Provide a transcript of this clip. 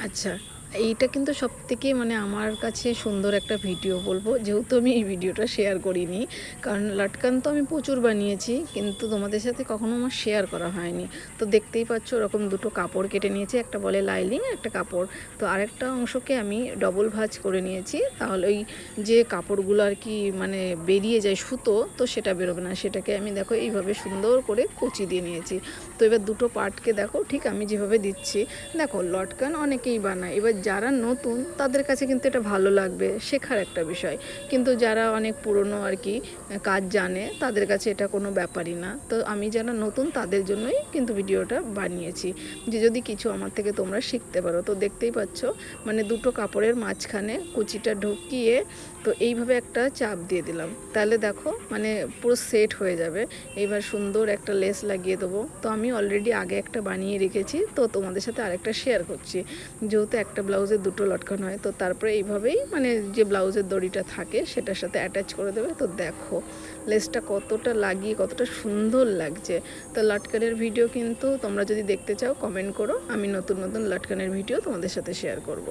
আচ্ছা, এইটা কিন্তু সবথেকে মানে আমার কাছে সুন্দর একটা ভিডিও বলবো, যেহেতু আমি এই ভিডিওটা শেয়ার করিনি। কারণ লটকন তো আমি প্রচুর বানিয়েছি, কিন্তু তোমাদের সাথে কখনো আমার শেয়ার করা হয়নি। তো দেখতেই পাচ্ছ, ওরকম দুটো কাপড় কেটে নিয়েছি, একটা বলে লাইলিং, একটা কাপড়। তো আরেকটা অংশকে আমি ডবল ভাঁজ করে নিয়েছি, তাহলে ওই যে কাপড়গুলো আর কি মানে বেরিয়ে যায় সুতো, তো সেটা বেরোবে না। সেটাকে আমি দেখো এইভাবে সুন্দর করে কুচি দিয়ে নিয়েছি। তো এবার দুটো পার্টকে দেখো ঠিক আমি যেভাবে দিচ্ছি। দেখো লটকন অনেকেই বানায়, এবার যারা নতুন তাদের কাছে কিন্তু এটা ভালো লাগবে, শেখার একটা বিষয়। কিন্তু যারা অনেক পুরনো আর কি কাজ জানে, তাদের কাছে এটা কোনো ব্যাপারই না। তো আমি যারা নতুন তাদের জন্যই কিন্তু ভিডিওটা বানিয়েছি, যে যদি কিছু আমার থেকে তোমরা শিখতে পারো। তো দেখতেই পাচ্ছ, মানে দুটো কাপড়ের মাঝখানে কুচিটা ঢুকিয়ে তো এইভাবে একটা চাপ দিয়ে দিলাম, তাহলে দেখো মানে পুরো সেট হয়ে যাবে। এইবার সুন্দর একটা লেস লাগিয়ে দেবো। তো আমি অলরেডি আগে একটা বানিয়ে রেখেছি, তো তোমাদের সাথে আরেকটা শেয়ার করছি। যেহেতু একটা ব্লাউজের দুটো লটকান হয়, তো তারপরে এইভাবেই মানে যে ব্লাউজের দড়িটা থাকে সেটার সাথে অ্যাটাচ করে দেবে। তো দেখো লেসটা কতটা লাগিয়ে কতটা সুন্দর লাগছে। তো লটকানের ভিডিও কিন্তু তোমরা যদি দেখতে চাও কমেন্ট করো, আমি নতুন নতুন লটকানের ভিডিও তোমাদের সাথে শেয়ার করব।